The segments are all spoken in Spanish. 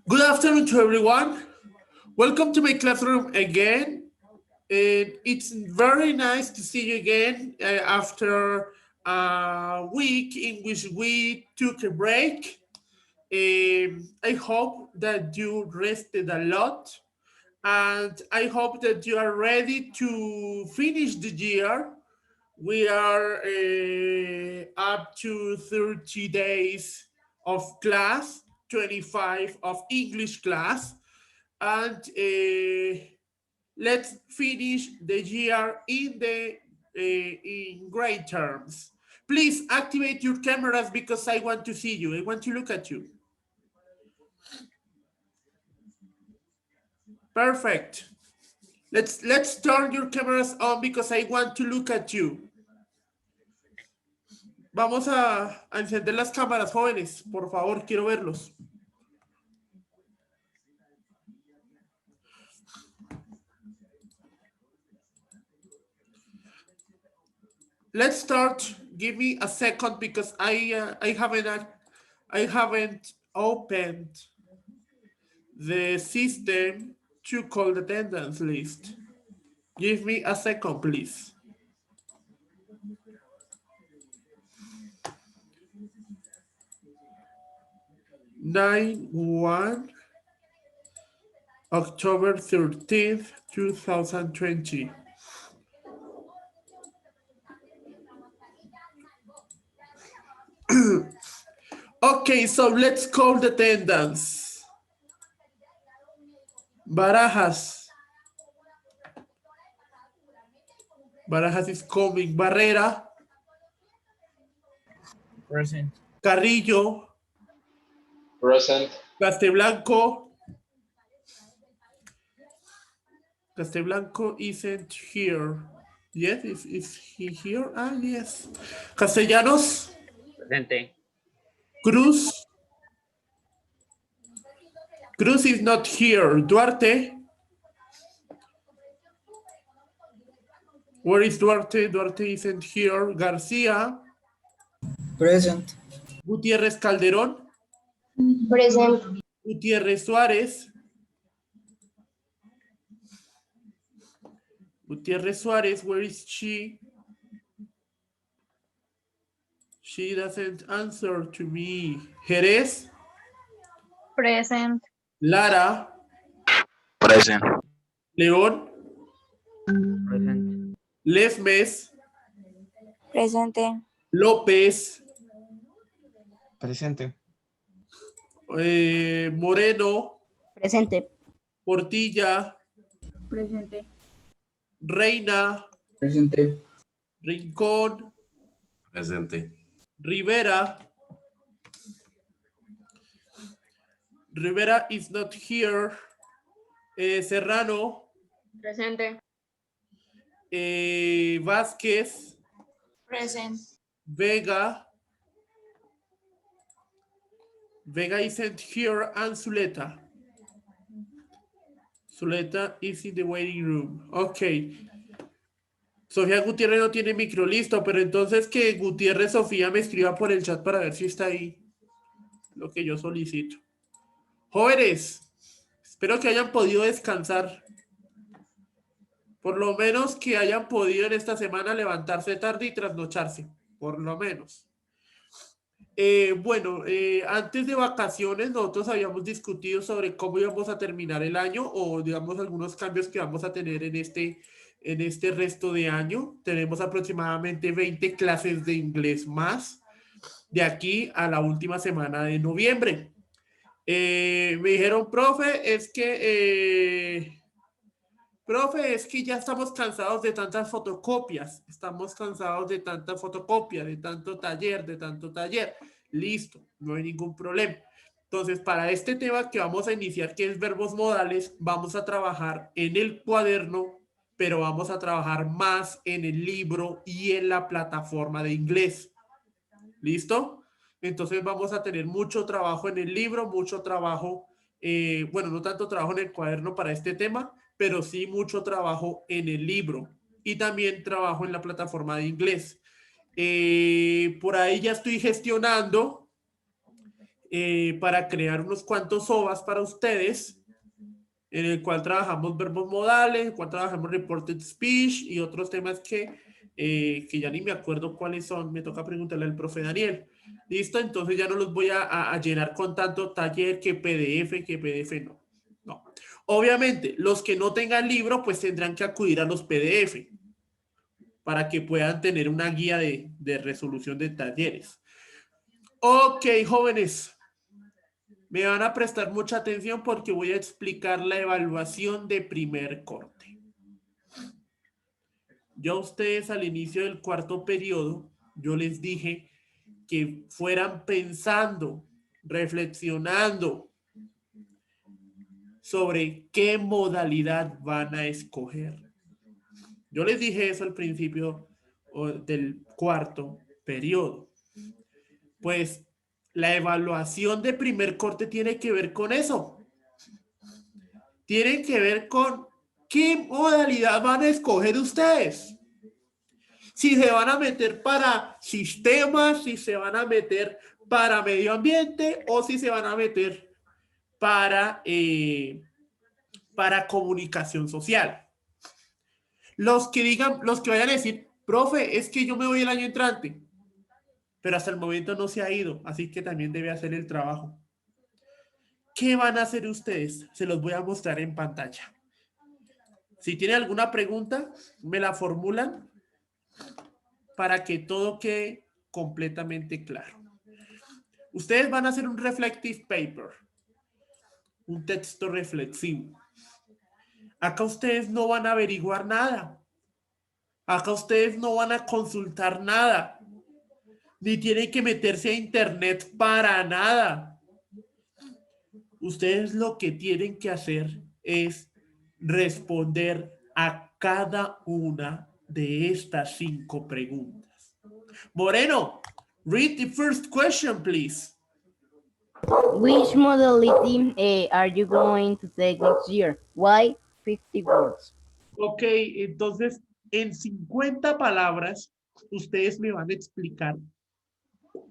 Good afternoon to everyone. Welcome to my classroom again. It's very nice to see you again after a week in which we took a break. I hope that you rested a lot and I hope that you are ready to finish the year. We are up to 30 days of class, 25 of English class, and let's finish the year in great terms. Please activate your cameras because I want to see you. I want to look at you. Perfect. Let's turn your cameras on because I want to look at you. Vamos a encender las cámaras, jóvenes. Por favor, quiero verlos. Let's start. Give me a second because I haven't opened the system to call the attendance list. Give me a second, please. October 13th, 2020. Okay, so let's call the attendance. Barajas. Barajas is coming. Barrera. Present. Carrillo. Present. Casteblanco. Casteblanco isn't here. Yes, is he here? Ah, yes. Castellanos. Presente. Cruz. Cruz is not here. Duarte. Where is Duarte? Duarte isn't here. Garcia. Present. Gutiérrez Calderón. Present. Gutiérrez Suárez. Gutiérrez Suárez, where is she? She doesn't answer to me. Jerez. Present. Lara. Present. León. Present. Lesmes. Presente. López. Presente. Moreno. Presente. Portilla. Presente. Reina. Presente. Rincón. Presente. Rivera. Rivera is not here. Serrano. Presente. Vázquez. Present. Vega. Vega isn't here. And Zuleta. Zuleta is in the waiting room. Ok. Sofía Gutiérrez no tiene micro listo, pero entonces que Gutiérrez Sofía me escriba por el chat para ver si está ahí. Lo que yo solicito. Jóvenes, espero que hayan podido descansar. Por lo menos que hayan podido en esta semana levantarse tarde y trasnocharse. Por lo menos. Antes de vacaciones nosotros habíamos discutido sobre cómo íbamos a terminar el año o digamos algunos cambios que vamos a tener en este resto de año. Tenemos aproximadamente 20 clases de inglés más de aquí a la última semana de noviembre. Me dijeron, profe, es que ya estamos cansados de tantas fotocopias, estamos cansados de tanta fotocopia, de tanto taller. Listo, no hay ningún problema. Entonces, para este tema que vamos a iniciar, que es verbos modales, vamos a trabajar en el cuaderno, pero vamos a trabajar más en el libro y en la plataforma de inglés. ¿Listo? Entonces vamos a tener mucho trabajo en el libro, mucho trabajo, no tanto trabajo en el cuaderno para este tema, pero sí mucho trabajo en el libro y también trabajo en la plataforma de inglés. Por ahí ya estoy gestionando para crear unos cuantos OVAs para ustedes, en el cual trabajamos verbos modales, en el cual trabajamos reported speech y otros temas que ya ni me acuerdo cuáles son, me toca preguntarle al profe Daniel. ¿Listo? Entonces ya no los voy a llenar con tanto taller que PDF no. No. Obviamente, los que no tengan libro, pues tendrán que acudir a los PDF para que puedan tener una guía de resolución de talleres. Ok, jóvenes. Me van a prestar mucha atención porque voy a explicar la evaluación de primer corte. Yo a ustedes al inicio del cuarto periodo, yo les dije que fueran pensando, reflexionando sobre qué modalidad van a escoger. Yo les dije eso al principio del cuarto periodo. Pues la evaluación de primer corte tiene que ver con eso. Tiene que ver con qué modalidad van a escoger ustedes. Si se van a meter para sistemas, si se van a meter para medio ambiente o si se van a meter para comunicación social. Los que vayan a decir, profe, es que yo me voy el año entrante, pero hasta el momento no se ha ido, así que también debe hacer el trabajo. ¿Qué van a hacer ustedes? Se los voy a mostrar en pantalla. Si tienen alguna pregunta, me la formulan para que todo quede completamente claro. Ustedes van a hacer un reflective paper, un texto reflexivo. Acá ustedes no van a averiguar nada. Acá ustedes no van a consultar nada. Ni tienen que meterse a internet para nada. Ustedes lo que tienen que hacer es responder a cada una de estas 5 preguntas. Moreno, read the first question, please. Which modality are you going to take next year? Why 50 words? Ok, entonces en 50 palabras ustedes me van a explicar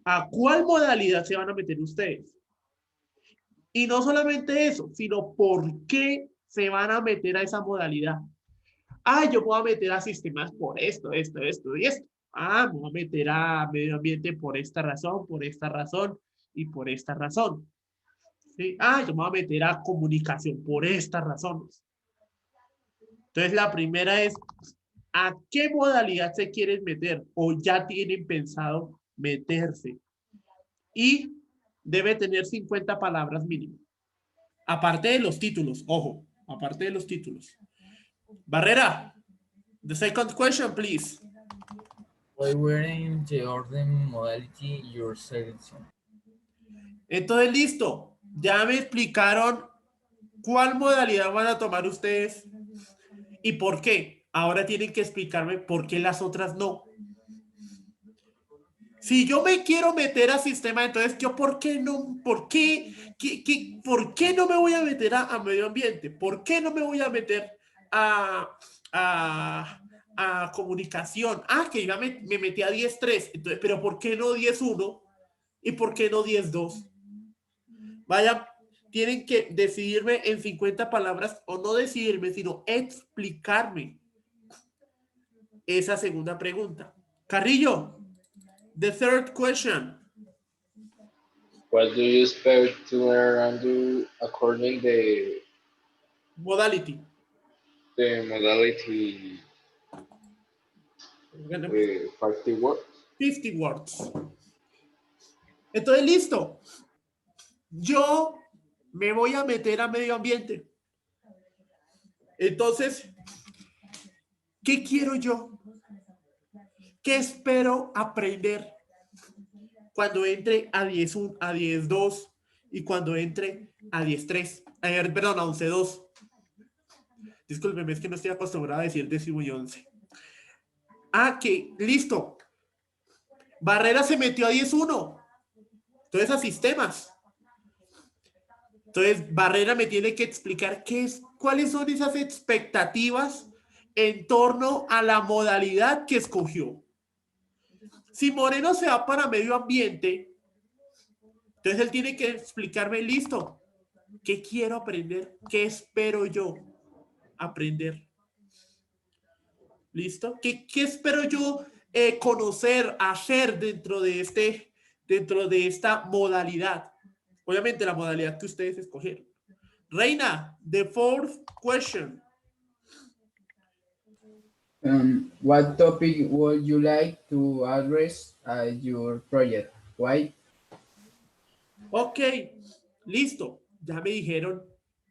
a cuál modalidad se van a meter ustedes. Y no solamente eso, sino por qué se van a meter a esa modalidad. Ah, yo me voy a meter a sistemas por esto y esto. Ah, me voy a meter a medio ambiente por esta razón y por esta razón. ¿Sí? Ah, yo me voy a meter a comunicación por estas razones. Entonces, la primera es, ¿a qué modalidad se quieren meter o ya tienen pensado meterse? Y debe tener 50 palabras mínimo. Aparte de los títulos, ojo, aparte de los títulos. Barrera, the second question, please. Why weren't the order modality your selection? Entonces, listo. Ya me explicaron cuál modalidad van a tomar ustedes y por qué. Ahora tienen que explicarme por qué las otras no. Si yo me quiero meter a sistema, entonces yo ¿por qué no? ¿Por qué no me voy a meter a medio ambiente? ¿Por qué no me voy a meter a comunicación? Ah, que ya me metí a 10.3, entonces, pero ¿por qué no 10.1? ¿Y por qué no 10.2? Vaya, tienen que decidirme en 50 palabras o no decidirme, sino explicarme esa segunda pregunta. Carrillo. The third question. What do you expect to learn and do according the Modality. Modality 50 words? 50 words. Entonces, listo. Yo me voy a meter a medio ambiente. Entonces, ¿qué quiero yo? ¿Qué espero aprender cuando entre a 10.1, a 10.2 y cuando entre a 10.3? Perdón, a 11.2. Discúlpeme, es que no estoy acostumbrado a decir 10 y 11. Ah, que listo. Barrera se metió a 10.1. Entonces a sistemas. Entonces Barrera me tiene que explicar cuáles son esas expectativas en torno a la modalidad que escogió. Si Moreno se va para medio ambiente, Entonces él tiene que explicarme, listo, ¿qué quiero aprender? ¿Qué espero yo aprender? ¿Listo? ¿Qué espero yo conocer, hacer dentro de esta modalidad? Obviamente la modalidad que ustedes escogieron. Reina, the fourth question. What topic would you like to address at your project? Why? Ok, listo. Ya me dijeron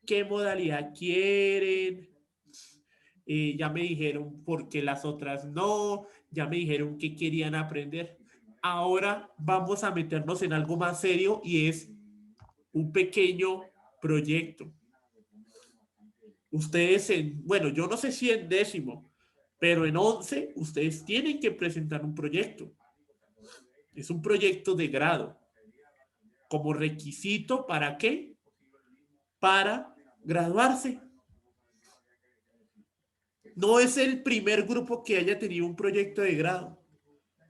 qué modalidad quieren. Ya me dijeron por qué las otras no. Ya me dijeron qué querían aprender. Ahora vamos a meternos en algo más serio y es un pequeño proyecto. Ustedes bueno, yo no sé si en décimo, pero en 11 ustedes tienen que presentar un proyecto. Es un proyecto de grado. Como requisito, ¿para qué? Para graduarse. No es el primer grupo que haya tenido un proyecto de grado.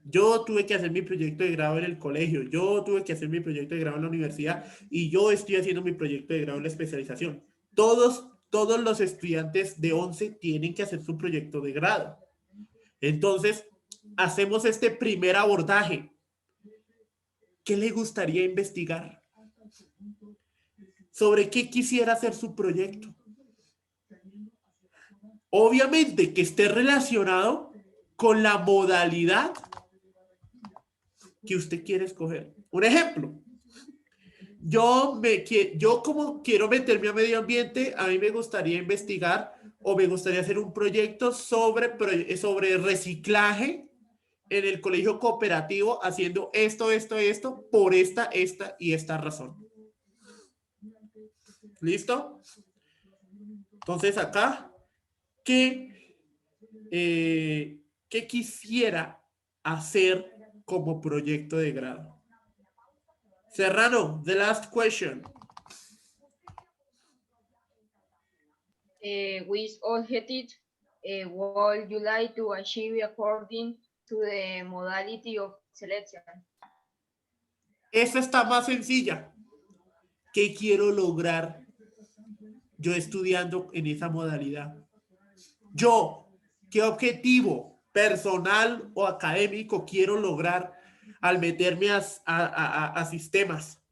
Yo tuve que hacer mi proyecto de grado en el colegio, yo tuve que hacer mi proyecto de grado en la universidad y yo estoy haciendo mi proyecto de grado en la especialización. Todos los estudiantes de 11 tienen que hacer su proyecto de grado. Entonces, hacemos este primer abordaje. ¿Qué le gustaría investigar? ¿Sobre qué quisiera hacer su proyecto? Obviamente que esté relacionado con la modalidad que usted quiere escoger. Un ejemplo, yo como quiero meterme a medio ambiente, a mí me gustaría investigar o me gustaría hacer un proyecto sobre reciclaje en el colegio cooperativo haciendo esto, por esta y esta razón. ¿Listo? Entonces acá, ¿qué quisiera hacer como proyecto de grado? Serrano, the last question. Which objective would you like to achieve according to the modality of selection? Esta está más sencilla. ¿Qué quiero lograr yo estudiando en esa modalidad? Yo, ¿qué objetivo personal o académico quiero lograr al meterme a sistemas,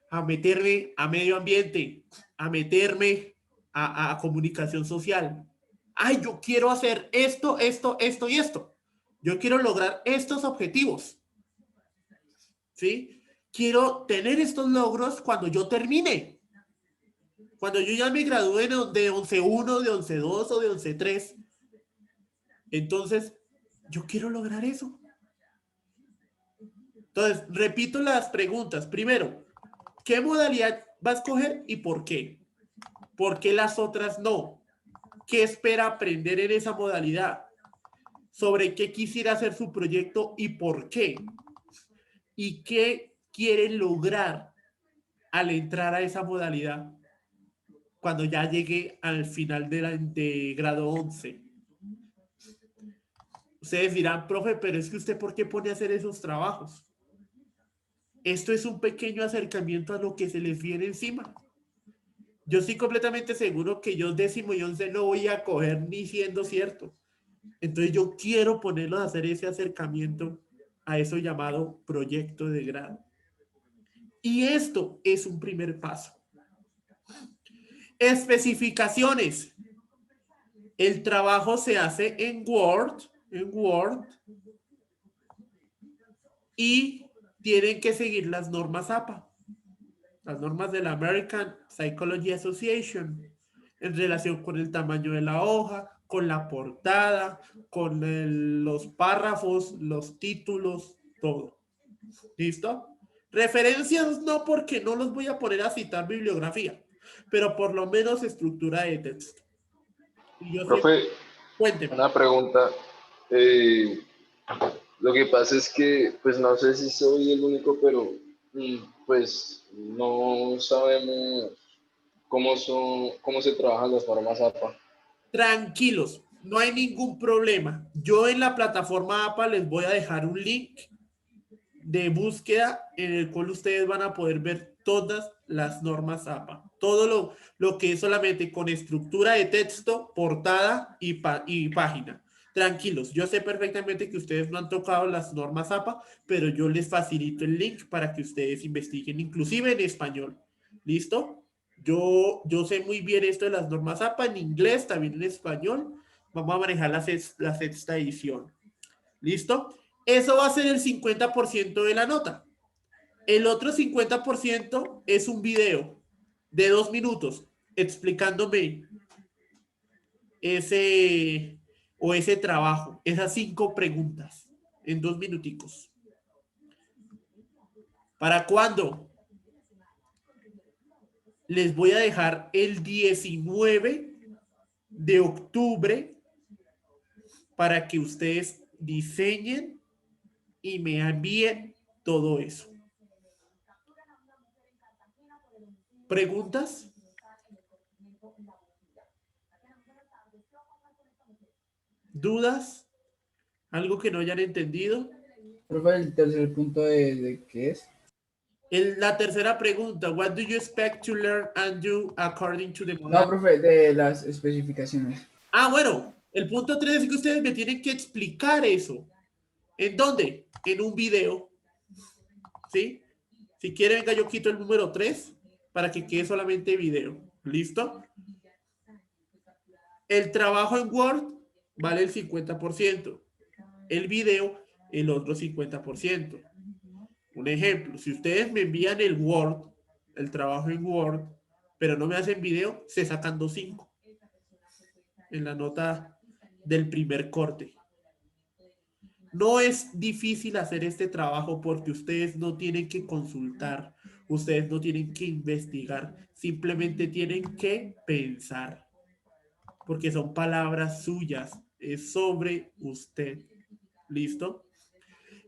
a meterme a medio ambiente, a meterme a comunicación social? Ay, yo quiero hacer esto y esto. Yo quiero lograr estos objetivos. ¿Sí? Quiero tener estos logros cuando yo termine. Cuando yo ya me gradúe de 11.1, de 11.2 o de 11.3. Entonces, yo quiero lograr eso. Entonces, repito las preguntas. Primero, ¿qué modalidad va a escoger y por qué? ¿Por qué las otras no? ¿Qué espera aprender en esa modalidad? ¿Sobre qué quisiera hacer su proyecto y por qué? ¿Y qué quiere lograr al entrar a esa modalidad cuando ya llegue al final de grado 11? Ustedes dirán, profe, pero es que usted, ¿por qué pone a hacer esos trabajos? Esto es un pequeño acercamiento a lo que se les viene encima. Yo estoy completamente seguro que yo 10º y 11 no voy a coger ni siendo cierto. Entonces yo quiero ponerlos a hacer ese acercamiento a eso llamado proyecto de grado. Y esto es un primer paso. Especificaciones. El trabajo se hace en Word, y tienen que seguir las normas APA, las normas de la American Psychology Association, en relación con el tamaño de la hoja, con la portada, con los párrafos, los títulos, todo. ¿Listo? Referencias no, porque no los voy a poner a citar bibliografía, pero por lo menos estructura de texto. Y yo Profe, cuénteme. una pregunta. Lo que pasa es que, pues no sé si soy el único, pero pues no sabemos cómo se trabajan las normas APA. Tranquilos, no hay ningún problema. Yo en la plataforma APA les voy a dejar un link de búsqueda en el cual ustedes van a poder ver todas las normas APA. Todo lo que es solamente con estructura de texto, portada y página. Tranquilos, yo sé perfectamente que ustedes no han tocado las normas APA, pero yo les facilito el link para que ustedes investiguen, inclusive en español. ¿Listo? Yo sé muy bien esto de las normas APA en inglés, también en español. Vamos a manejar la sexta edición. ¿Listo? Eso va a ser el 50% de la nota. El otro 50% es un video de 2 minutos explicándome ese trabajo, esas 5 preguntas en 2 minuticos. ¿Para cuándo? Les voy a dejar el 19 de octubre para que ustedes diseñen y me envíen todo eso. ¿Preguntas? ¿Dudas? ¿Algo que no hayan entendido? Profe, el tercer punto de ¿qué es? La tercera pregunta, what do you expect to learn and do according to the No, model? profe, de las especificaciones. Ah, bueno, el punto 3 es que ustedes me tienen que explicar eso. ¿En dónde? En un video. ¿Sí? Si quieren, venga, yo quito el número 3 para que quede solamente video. ¿Listo? El trabajo en Word vale el 50%. El video, el otro 50%. Un ejemplo, si ustedes me envían el Word, el trabajo en Word, pero no me hacen video, se sacan 2.5 en la nota del primer corte. No es difícil hacer este trabajo porque ustedes no tienen que consultar, ustedes no tienen que investigar, simplemente tienen que pensar, porque son palabras suyas, es sobre usted. ¿Listo?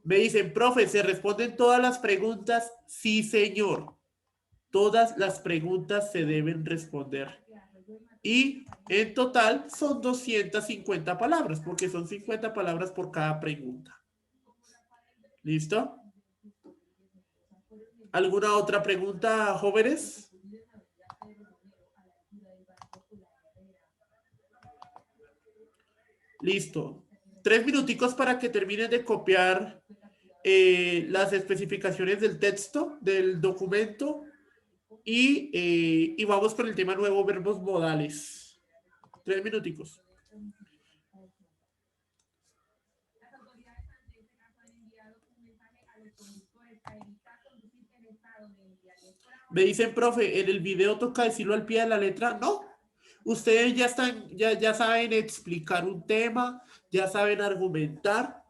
Me dicen, profe, ¿se responden todas las preguntas? Sí, señor. Todas las preguntas se deben responder. Y en total son 250 palabras, porque son 50 palabras por cada pregunta. ¿Listo? ¿Alguna otra pregunta, jóvenes? Listo. 3 minuticos para que terminen de copiar las especificaciones del texto, del documento, y vamos con el tema nuevo, verbos modales. 3 minuticos. Me dicen, profe, en el video toca decirlo al pie de la letra. No, ustedes ya saben explicar un tema, ya saben argumentar.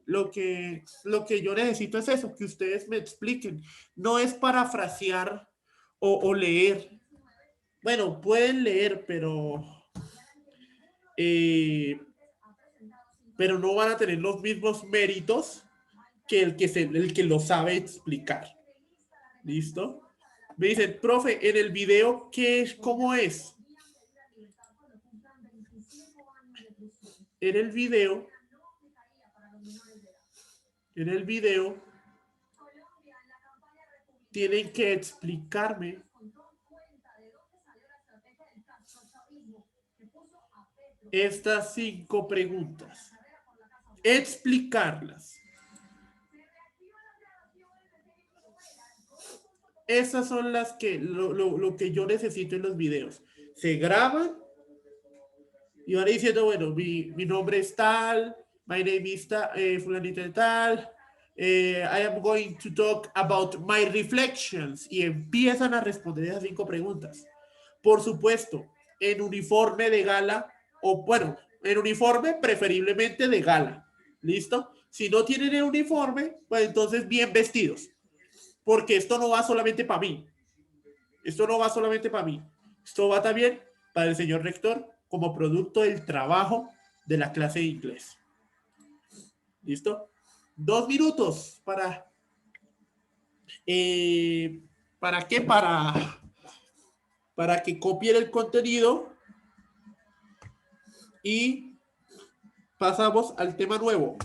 Lo que yo necesito es eso, que ustedes me expliquen. No es parafrasear o leer. Bueno, pueden leer, pero no van a tener los mismos méritos que el que lo sabe explicar. ¿Listo? Me dicen, profe, en el video, ¿cómo es? En el video, tienen que explicarme estas 5 preguntas. Explicarlas. Esas son las que, lo que yo necesito en los videos. Se graban y van diciendo, bueno, mi nombre es tal, my name is fulanito de tal, I am going to talk about my reflections. Y empiezan a responder esas 5 preguntas. Por supuesto, en uniforme de gala, o bueno, en uniforme preferiblemente de gala. ¿Listo? Si no tienen el uniforme, pues entonces bien vestidos. Porque esto no va solamente para mí. Esto no va solamente para mí. Esto va también para el señor rector como producto del trabajo de la clase de inglés. ¿Listo? 2 minutos para... ¿para qué? Para que copien el contenido y pasamos al tema nuevo.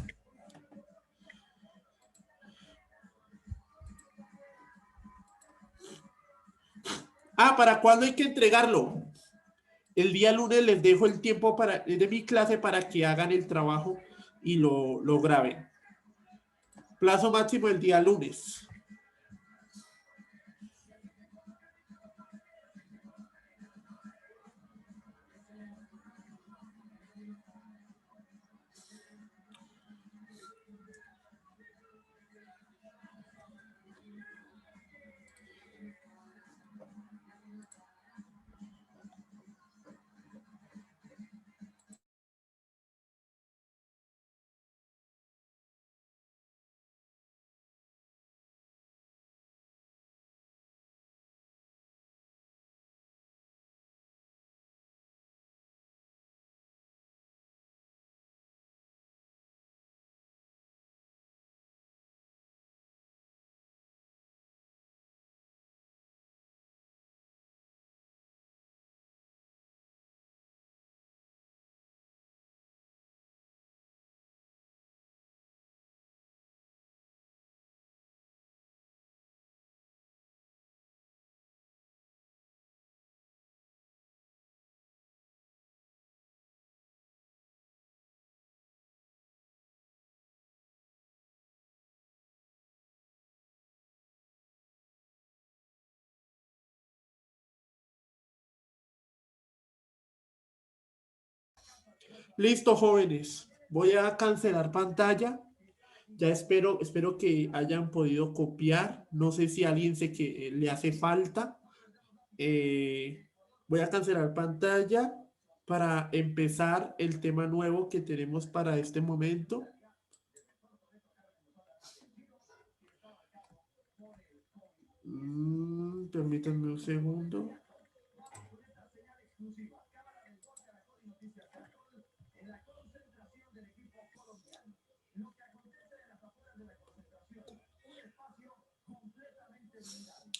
Ah, ¿para cuándo hay que entregarlo? El día lunes les dejo el tiempo de mi clase para que hagan el trabajo y lo graben. Plazo máximo el día lunes. Listo, jóvenes. Voy a cancelar pantalla. Ya espero que hayan podido copiar. No sé si a alguien que le hace falta. Voy a cancelar pantalla para empezar el tema nuevo que tenemos para este momento. Permítanme un segundo.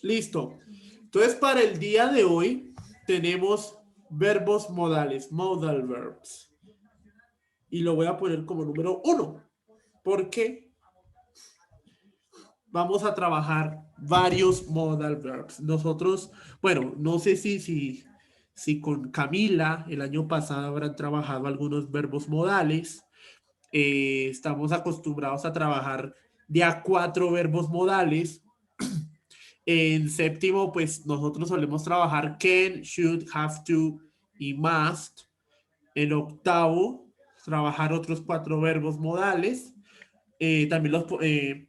Listo. Entonces, para el día de hoy tenemos verbos modales, modal verbs. Y lo voy a poner como número 1. Porque vamos a trabajar varios modal verbs. Nosotros, bueno, no sé si con Camila el año pasado habrán trabajado algunos verbos modales. Estamos acostumbrados a trabajar de a 4 verbos modales. En séptimo, pues nosotros solemos trabajar can, should, have to y must. En octavo, trabajar otros 4 verbos modales. También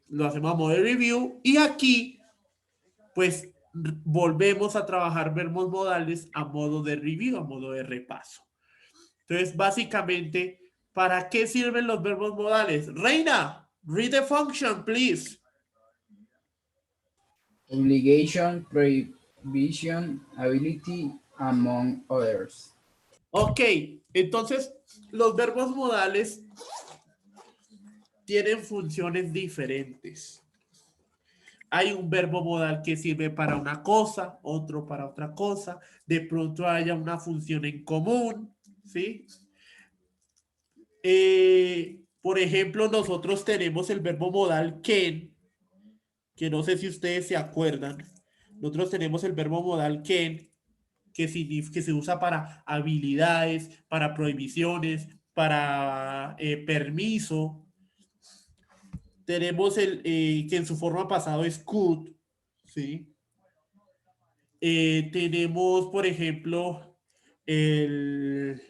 lo hacemos a modo de review. Y aquí, pues, volvemos a trabajar verbos modales a modo de review, a modo de repaso. Entonces, básicamente, ¿para qué sirven los verbos modales? Reina, read the function, please. Obligation, prohibition, ability, among others. Ok, entonces, los verbos modales tienen funciones diferentes. Hay un verbo modal que sirve para una cosa, otro para otra cosa. De pronto haya una función en común, ¿sí? Por ejemplo, nosotros tenemos el verbo modal can, que no sé si ustedes se acuerdan. Nosotros tenemos el verbo modal can, que se usa para habilidades, para prohibiciones, para permiso. Tenemos que en su forma pasado es could, ¿sí? Tenemos, por ejemplo, el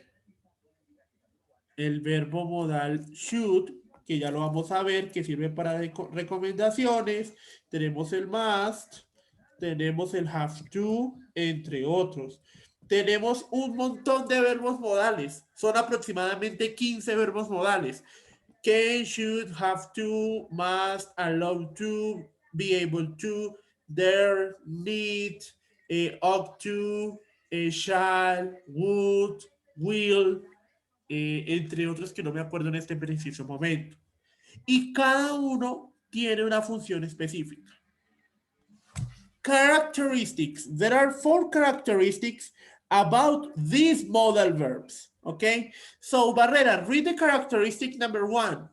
verbo modal should, que ya lo vamos a ver, que sirve para recomendaciones. Tenemos el must, tenemos el have to, entre otros. Tenemos un montón de verbos modales. Son aproximadamente 15 verbos modales. Can, should, have to, must, allow to, be able to, dare, need, ought to, shall, would, will, entre otros que no me acuerdo en este preciso momento. Y cada uno tiene una función específica. Characteristics. There are 4 characteristics about these modal verbs. Okay? So, Barrera, read the characteristic number 1.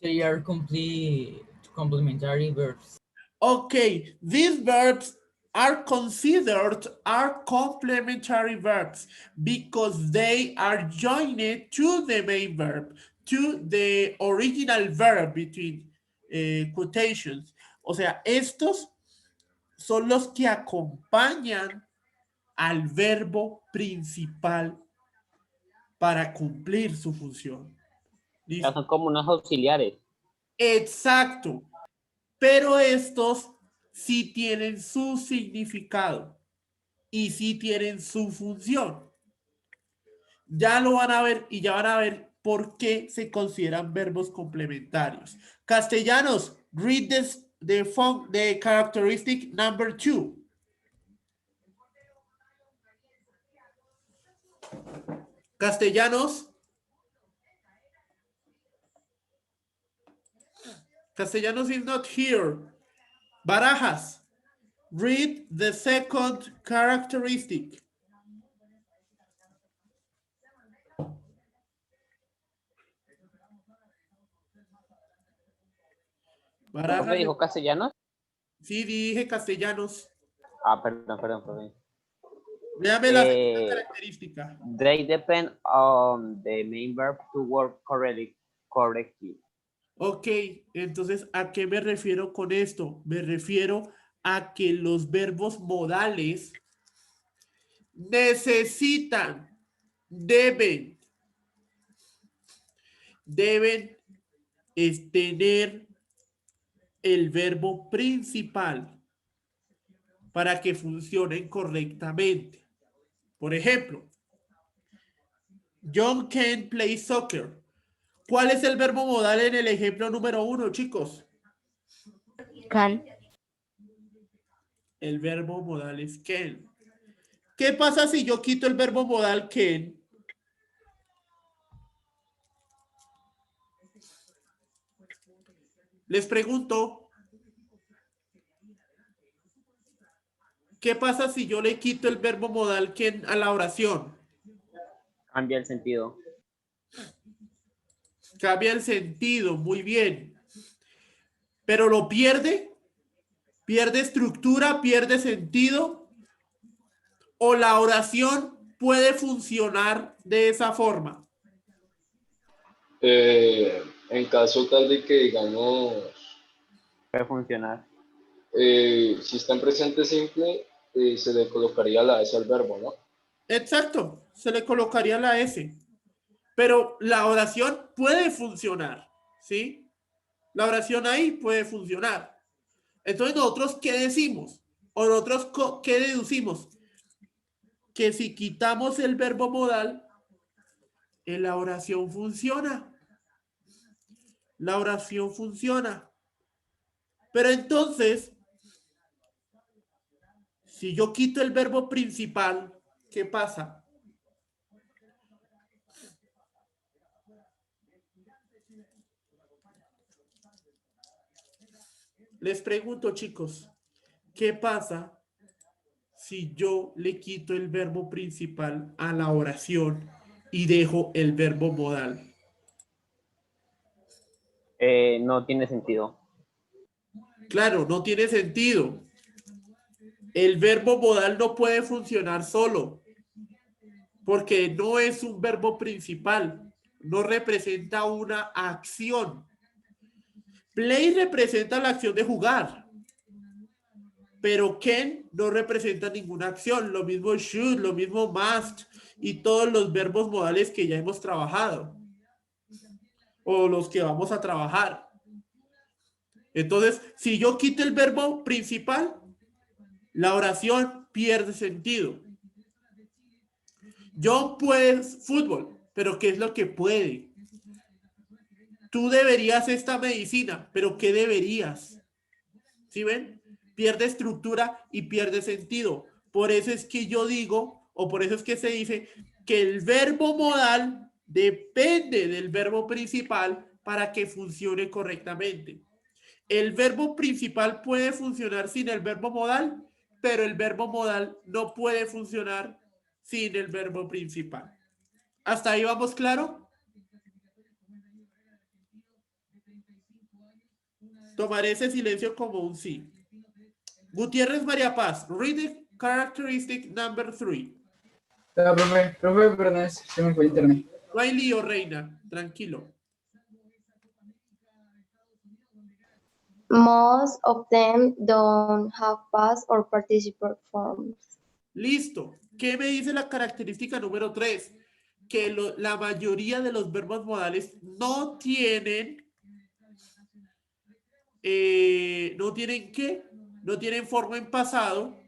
They are complete complementary verbs. Okay, these verbs are considered are complementary verbs because they are joined to the main verb, to the original verb between quotations. O sea, estos son los que acompañan al verbo principal para cumplir su función. Ya ¿Listo? son como unos auxiliares. Exacto. Pero estos sí tienen su significado y sí tienen su función. Ya lo van a ver y ya van a ver por qué se consideran verbos complementarios. Castellanos, read this, the characteristic number 2. Castellanos. Castellanos is not here. Barajas, read the second characteristic. ¿Cómo me dijo Castellanos? Sí, dije Castellanos. Ah, perdón. Véame la segunda característica. They depend on the main verb to work correctly. Ok, entonces, ¿a qué me refiero con esto? Me refiero a que los verbos modales necesitan, deben tener el verbo principal para que funcionen correctamente. Por ejemplo, John can play soccer. ¿Cuál es el verbo modal en el ejemplo número 1, chicos? Can. El verbo modal es can. ¿Qué pasa si yo quito el verbo modal can? Les pregunto, ¿qué pasa si yo le quito el verbo modal can a la oración? Cambia el sentido. Cambia el sentido, muy bien. Pero lo pierde, pierde estructura, pierde sentido, o la oración puede funcionar de esa forma. En caso tal de que, digamos, Puede funcionar. si está en presente simple, se le colocaría la S al verbo, ¿no? Exacto, se le colocaría la S. Pero la oración puede funcionar, ¿sí? La oración ahí puede funcionar. Entonces, ¿nosotros qué decimos? ¿O nosotros qué deducimos? Que si quitamos el verbo modal, la oración funciona. La oración funciona. Pero entonces, si yo quito el verbo principal, ¿qué pasa? Les pregunto, chicos, ¿qué pasa si yo le quito el verbo principal a la oración y dejo el verbo modal? No tiene sentido. Claro, no tiene sentido. El verbo modal no puede funcionar solo, porque no es un verbo principal, no representa una acción. Play representa la acción de jugar, pero can no representa ninguna acción. Lo mismo should, lo mismo must y todos los verbos modales que ya hemos trabajado o los que vamos a trabajar. Entonces, si yo quito el verbo principal, la oración pierde sentido. John puede fútbol, pero ¿qué es lo que puede? Tú deberías esta medicina, pero ¿qué deberías? ¿Sí ven? Pierde estructura y pierde sentido. Por eso es que yo digo, o por eso es que se dice que el verbo modal depende del verbo principal para que funcione correctamente. El verbo principal puede funcionar sin el verbo modal, pero el verbo modal no puede funcionar sin el verbo principal. ¿Hasta ahí vamos claro? Tomaré ese silencio como un sí. Gutiérrez María Paz, read the characteristic number 3. No, profe, perdón, se me fue el internet. No hay lío, reina, tranquilo. Most of them don't have past or participle forms. Listo. ¿Qué me dice la característica número 3? Que la mayoría de los verbos modales no tienen, ¿qué? No tienen forma en pasado,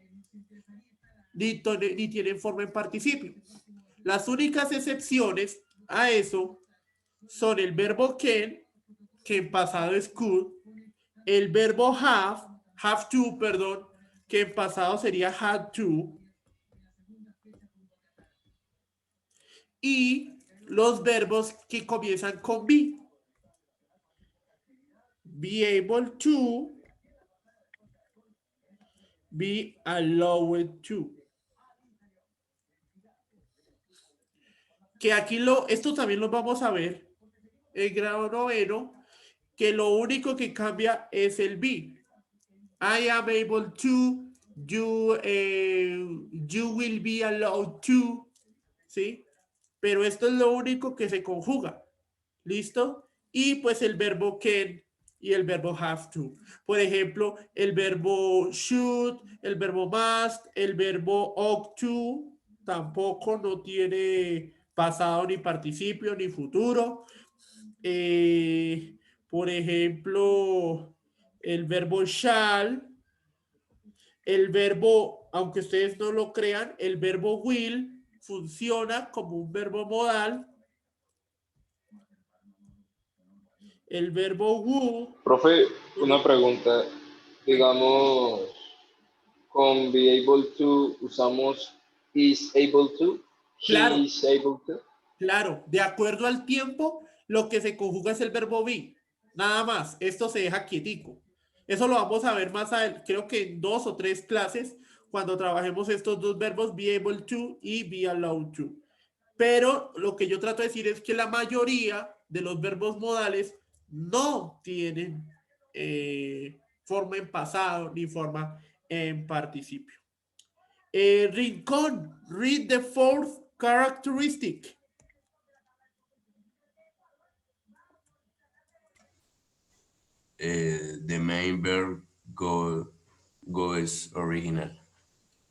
ni tienen forma en participio. Las únicas excepciones a eso son el verbo can, que en pasado es could, el verbo have to, perdón, que en pasado sería had to, y los verbos que comienzan con be able to, be allowed to. Que aquí esto también lo vamos a ver en grado 9, que lo único que cambia es el be. I am able to, you will be allowed to, ¿sí? Pero esto es lo único que se conjuga, ¿listo? Y pues el verbo can y el verbo have to. Por ejemplo, el verbo should, el verbo must, el verbo ought to, tampoco no tiene pasado ni participio ni futuro. Por ejemplo, el verbo shall, el verbo, aunque ustedes no lo crean, el verbo will funciona como un verbo modal. El verbo would. Profe, una pregunta. Digamos, con be able to usamos is able to, Claro. he is able to. Claro, de acuerdo al tiempo, lo que se conjuga es el verbo be. Nada más, esto se deja quietico. Eso lo vamos a ver más adelante, creo que en 2 o 3 clases, cuando trabajemos estos dos verbos, be able to y be allowed to. Pero lo que yo trato de decir es que la mayoría de los verbos modales no tienen forma en pasado ni forma en participio. Rincón, read the fourth characteristic. The main verb goes original.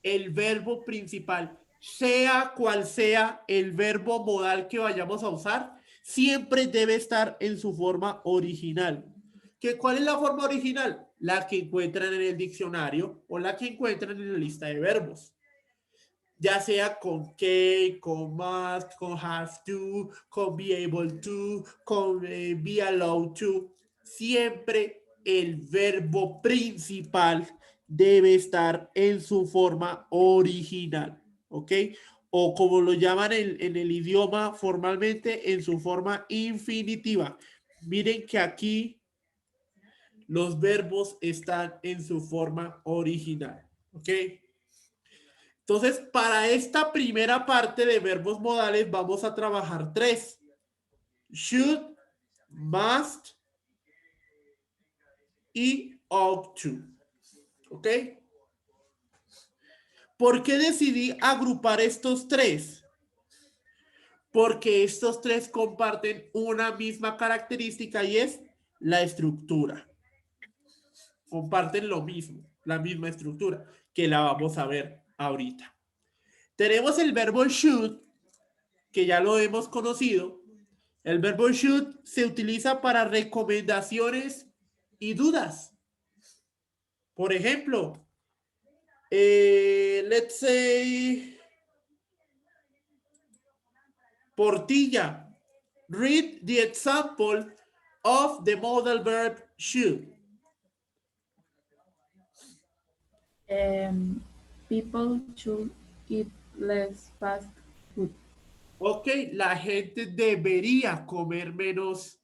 El verbo principal, sea cual sea el verbo modal que vayamos a usar, siempre debe estar en su forma original. ¿Cuál es la forma original? La que encuentran en el diccionario o la que encuentran en la lista de verbos. Ya sea con que, con must, con have to, con be able to, con be allowed to. Siempre el verbo principal debe estar en su forma original, ¿ok? O como lo llaman en el idioma formalmente, en su forma infinitiva. Miren que aquí los verbos están en su forma original, ¿ok? Entonces, para esta primera parte de verbos modales vamos a trabajar 3. Should, must y ought to. ¿Ok? ¿Por qué decidí agrupar estos 3? Porque estos 3 comparten una misma característica y es la estructura. Comparten lo mismo, la misma estructura, que la vamos a ver ahorita. Tenemos el verbo should, que ya lo hemos conocido. El verbo should se utiliza para recomendaciones y dudas. Por ejemplo, let's say, Portilla, read the example of the modal verb should. People should eat less fast food. Ok, la gente debería comer menos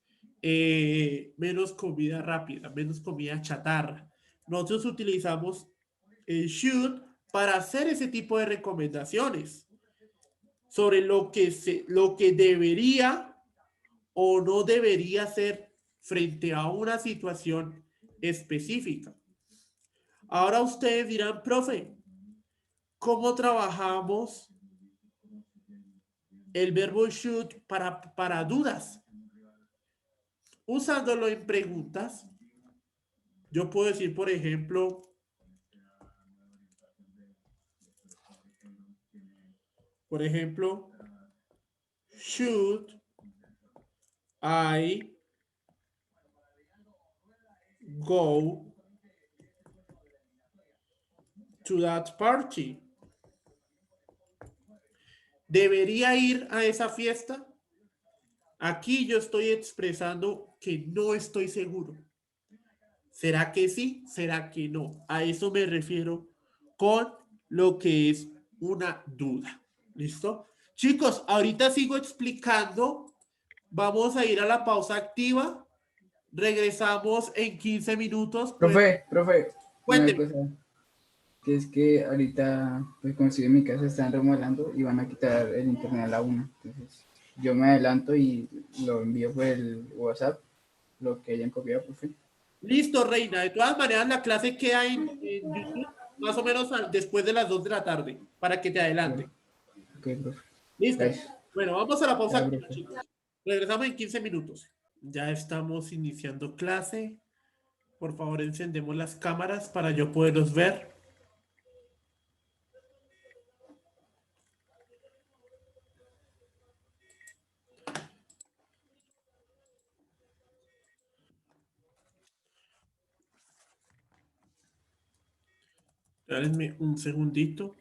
comida rápida, menos comida chatarra. Nosotros utilizamos el should para hacer ese tipo de recomendaciones sobre lo que debería o no debería ser frente a una situación específica. Ahora ustedes dirán, profe, ¿cómo trabajamos el verbo should para dudas? Usándolo en preguntas, yo puedo decir, por ejemplo, should I go to that party? ¿Debería ir a esa fiesta? Aquí yo estoy expresando que no estoy seguro. ¿Será que sí? ¿Será que no? A eso me refiero con lo que es una duda. ¿Listo? Chicos, ahorita sigo explicando. Vamos a ir a la pausa activa. Regresamos en 15 minutos. Profe, una Cuénteme. cosa, que es que ahorita, pues como estoy en mi casa, están remodelando y van a quitar el internet a la 1. Entonces, yo me adelanto y lo envío por el WhatsApp, lo que hayan copiado, profe. Listo, Reina. De todas maneras, la clase queda en YouTube más o menos después de las 2 de la tarde, para que te adelante. Ok, profe. Listo. Gracias. Bueno, vamos a la pausa, Claro, profe. chicos. Regresamos en 15 minutos. Ya estamos iniciando clase. Por favor, encendemos las cámaras para yo poderlos ver. Denme un segundito.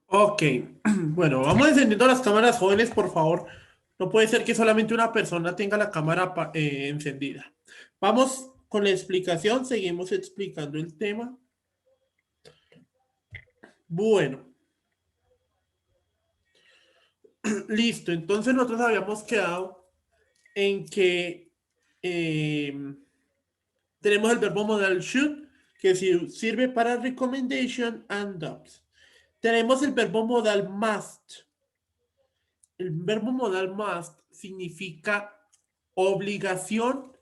Ok, bueno, vamos encendiendo las cámaras, jóvenes, por favor. No puede ser que solamente una persona tenga la cámara encendida. Vamos con la explicación, seguimos explicando el tema. Bueno. Listo, entonces nosotros habíamos quedado en que tenemos el verbo modal should, que sirve para recommendation and does. Tenemos el verbo modal must. El verbo modal must significa obligación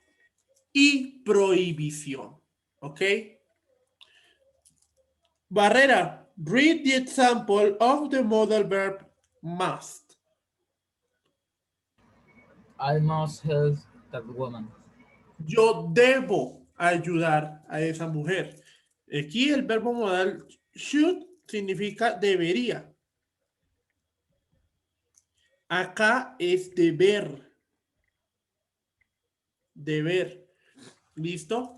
y prohibición. ¿Ok? Barrera, read the example of the modal verb must. I must help that woman. Yo debo ayudar a esa mujer. Aquí el verbo modal should significa debería. Acá es deber. Deber. ¿Listo?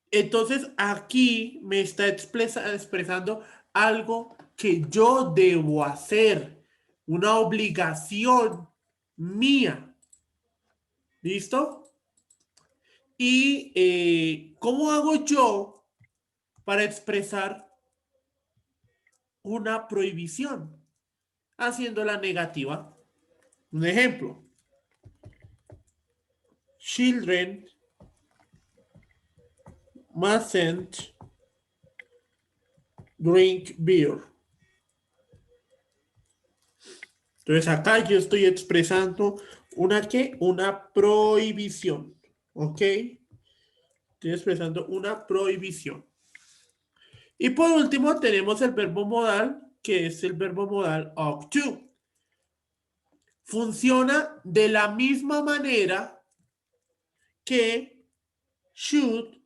Entonces aquí me está expresando algo que yo debo hacer. Una obligación mía. ¿Listo? Y ¿cómo hago yo para expresar una prohibición? Haciéndola negativa. Un ejemplo. Children mustn't drink beer. Entonces acá yo estoy expresando una prohibición. ¿Ok? Estoy expresando una prohibición. Y por último tenemos el verbo modal, que es el verbo modal ought to. Funciona de la misma manera que should,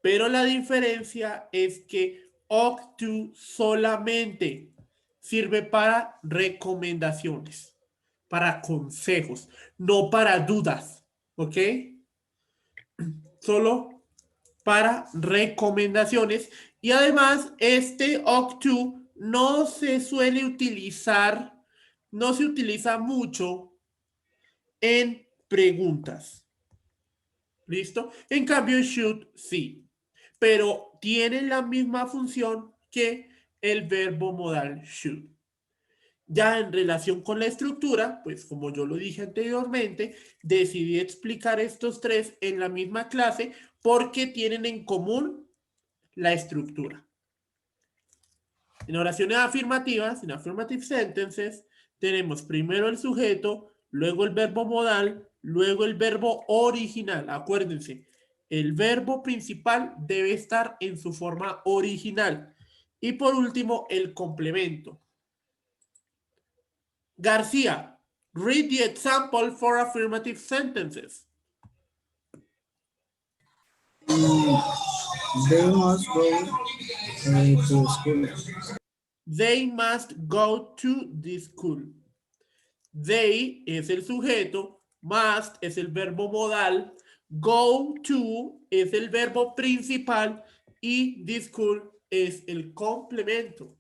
pero la diferencia es que ought to solamente sirve para recomendaciones, para consejos, no para dudas, ¿ok? Solo para recomendaciones. Y además, este ought to no se suele utilizar, no se utiliza mucho en preguntas. ¿Listo? En cambio, should sí. Pero tiene la misma función que el verbo modal should. Ya en relación con la estructura, pues como yo lo dije anteriormente, decidí explicar estos tres en la misma clase porque tienen en común la estructura. En oraciones afirmativas, en affirmative sentences, tenemos primero el sujeto, luego el verbo modal, luego el verbo original. Acuérdense, el verbo principal debe estar en su forma original. Y por último, el complemento. García, read the example for affirmative sentences. They must go to school. They must go to the school. They es el sujeto, must es el verbo modal, go to es el verbo principal y the school es el complemento.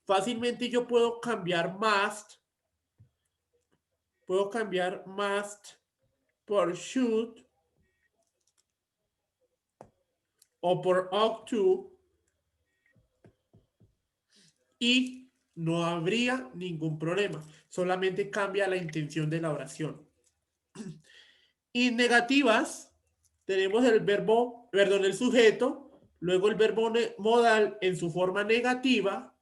Fácilmente yo puedo cambiar must por should o por ought to y no habría ningún problema. Solamente cambia la intención de la oración. Y negativas, tenemos el verbo, perdón, el sujeto, luego el verbo modal en su forma negativa,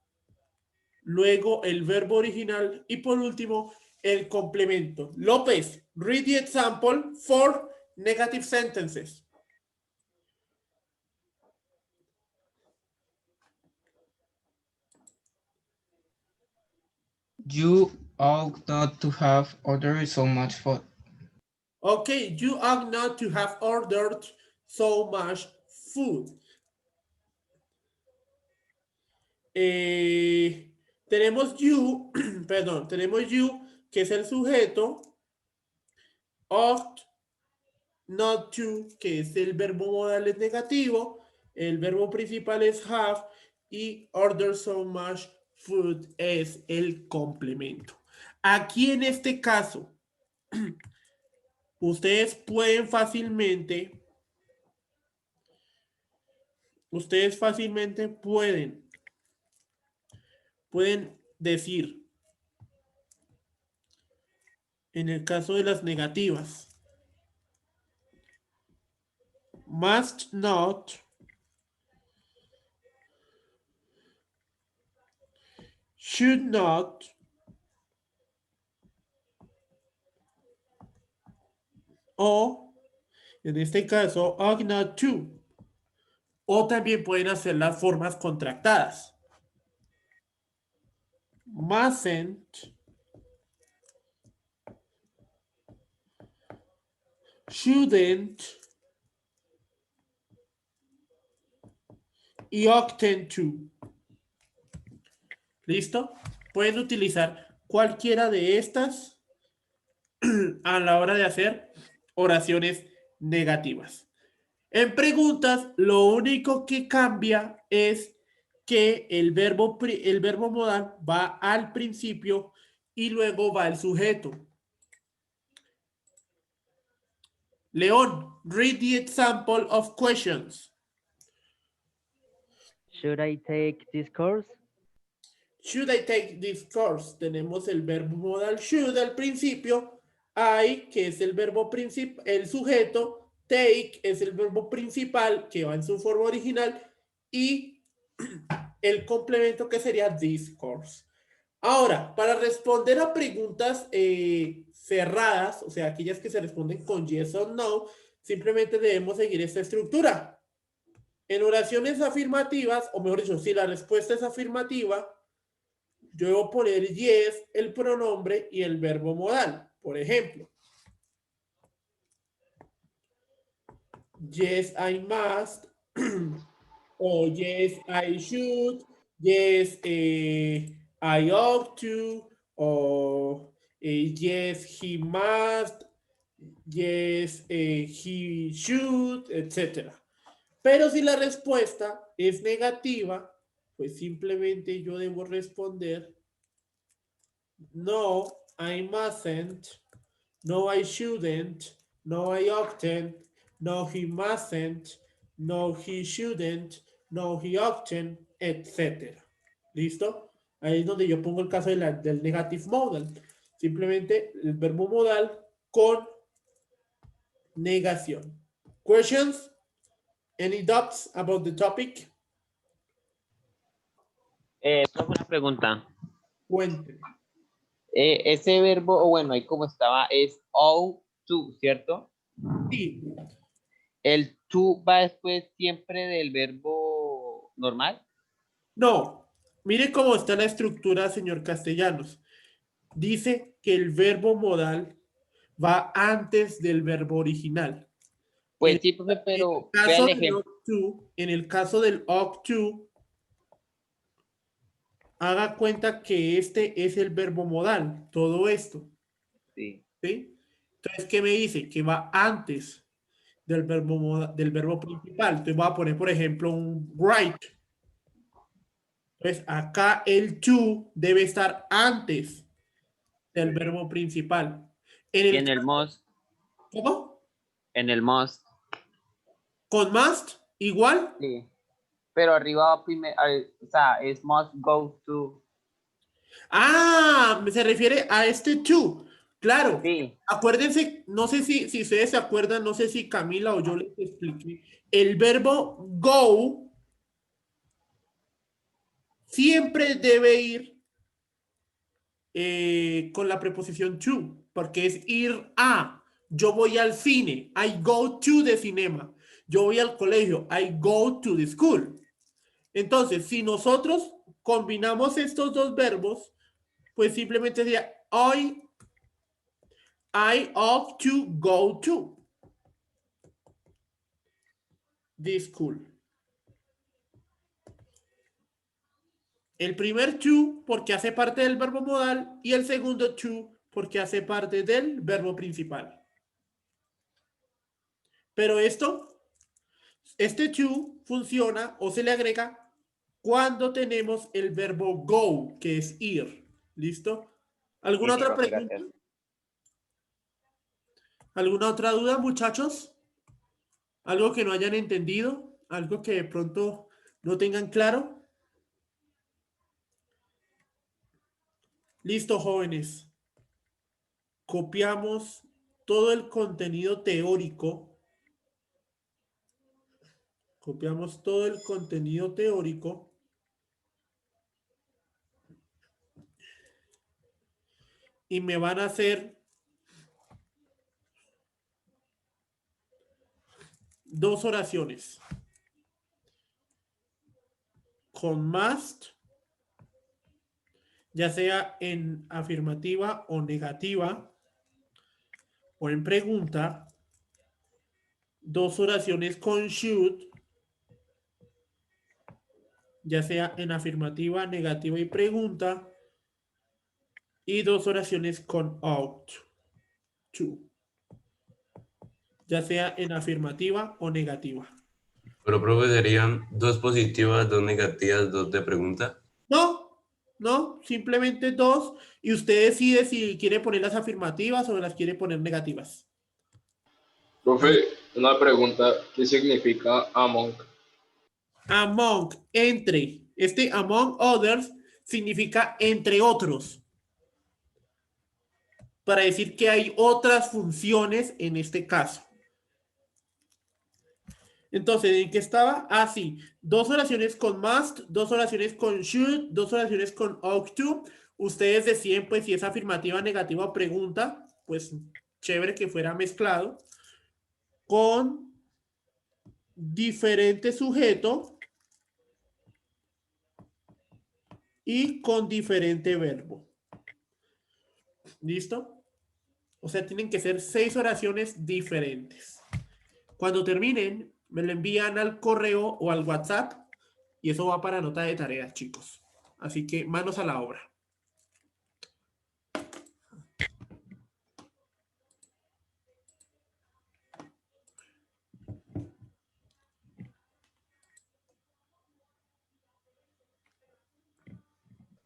luego el verbo original y por último el complemento. López, read the example for negative sentences. You ought not to have ordered so much food. Okay, you ought not to have ordered so much food. Tenemos you, perdón, tenemos you, que es el sujeto, ought not to, que es el verbo modal es negativo, el verbo principal es have y order so much food es el complemento. Aquí en este caso, ustedes pueden fácilmente pueden decir, en el caso de las negativas, must not, should not, o en este caso, ought not to. O también pueden hacer las formas contractadas. Mustn't, shouldn't y oughtn't to. ¿Listo? Pueden utilizar cualquiera de estas a la hora de hacer oraciones negativas. En preguntas, lo único que cambia es que el verbo modal va al principio y luego va el sujeto. León, read the example of questions. Should I take this course? Should I take this course? Tenemos el verbo modal should al principio, I, que es el verbo principal, el sujeto, take es el verbo principal que va en su forma original y el complemento que sería this course. Ahora, para responder a preguntas cerradas, o sea, aquellas que se responden con yes o no, simplemente debemos seguir esta estructura. En oraciones afirmativas, o mejor dicho, si la respuesta es afirmativa, yo debo poner yes, el pronombre y el verbo modal. Por ejemplo, yes, I must, o yes, I should, yes, I ought to, o yes, he must, yes, he should, etc. Pero si la respuesta es negativa, pues simplemente yo debo responder no, I mustn't, no, I shouldn't, no, I oughtn't, no, he mustn't, no, he shouldn't, no, he oughtn't, etc. ¿Listo? Ahí es donde yo pongo el caso del negative modal. Simplemente el verbo modal con negación. Questions? Any doubts about the topic? Profe, una pregunta. Cuente. Ese verbo, o bueno, ahí como estaba, es ought to, ¿cierto? Sí. ¿El to va después siempre del verbo normal? No. Mire cómo está la estructura, señor Castellanos. Dice que el verbo modal va antes del verbo original. Pues sí, profe, pero vea el ejemplo. En el caso del ought to, haga cuenta que este es el verbo modal, todo esto. Sí. ¿Sí? Entonces, ¿qué me dice? Que va antes del verbo principal. Entonces voy a poner, por ejemplo, un write. Entonces, acá el to debe estar antes del verbo principal. Y en el must. ¿Cómo? En el must. ¿Con must? ¿Igual? Sí. Pero arriba primero, o sea, es must go to. Ah, se refiere a este to. Claro. Sí. Acuérdense, no sé si ustedes se acuerdan, no sé si Camila o yo les expliqué. El verbo go siempre debe ir con la preposición to, porque es ir a. Yo voy al cine. I go to the cinema. Yo voy al colegio. I go to the school. Entonces, si nosotros combinamos estos dos verbos, pues simplemente sería I ought to go to the school. El primer to porque hace parte del verbo modal y el segundo to porque hace parte del verbo principal. Pero este to funciona o se le agrega cuando tenemos el verbo go, que es ir. ¿Listo? ¿Alguna Sí, otra profe, pregunta? gracias. ¿Alguna otra duda, muchachos? ¿Algo que no hayan entendido? ¿Algo que de pronto no tengan claro? Listo, jóvenes. Copiamos todo el contenido teórico. Copiamos todo el contenido teórico. Y me van a hacer dos oraciones. Con must, ya sea en afirmativa o negativa, o en pregunta. Dos oraciones con should, ya sea en afirmativa, negativa y pregunta. Y dos oraciones con ought to, ya sea en afirmativa o negativa. Pero, profe, serían dos positivas, dos negativas, dos de pregunta. No, simplemente dos. Y usted decide si quiere poner las afirmativas o las quiere poner negativas. Profe, una pregunta, ¿qué significa among? Among, entre. Este among others significa entre otros. Para decir que hay otras funciones en este caso. Entonces, ¿en qué estaba? Ah, sí. Dos oraciones con must, dos oraciones con should, dos oraciones con ought to. Ustedes deciden, pues, si es afirmativa, negativa o pregunta. Pues, chévere que fuera mezclado. Con diferente sujeto y con diferente verbo. ¿Listo? O sea, tienen que ser 6 oraciones diferentes. Cuando terminen, me lo envían al correo o al WhatsApp y eso va para nota de tareas, chicos. Así que manos a la obra.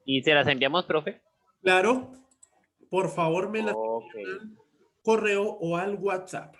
¿Y se las enviamos, profe? Claro, por favor me las Ok. envían al correo o al WhatsApp.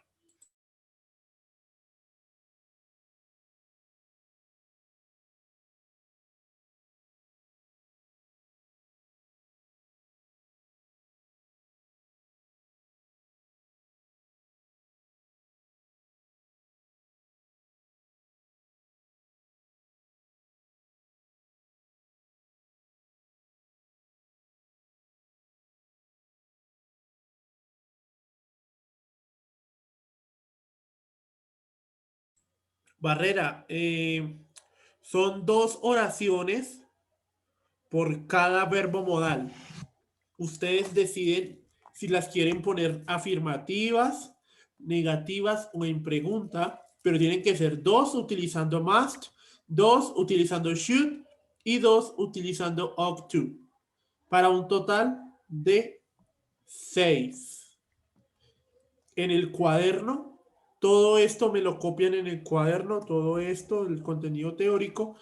Barrera, son 2 oraciones por cada verbo modal. Ustedes deciden si las quieren poner afirmativas, negativas o en pregunta, pero tienen que ser 2 utilizando must, 2 utilizando should y 2 utilizando ought to, para un total de 6. En el cuaderno, todo esto me lo copian en el cuaderno, todo esto, el contenido teórico,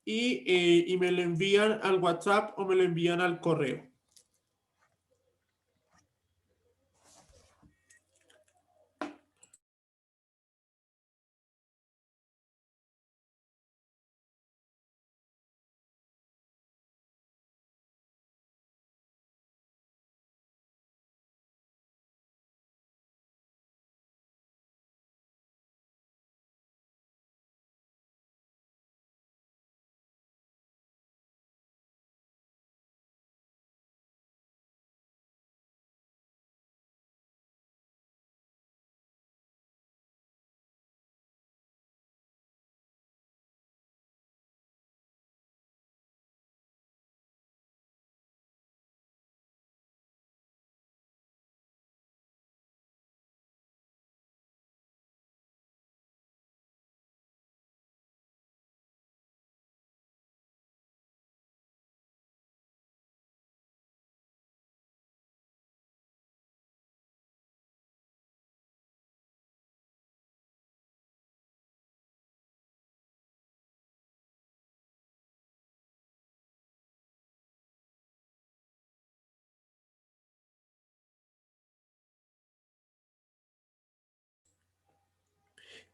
y me lo envían al WhatsApp o me lo envían al correo.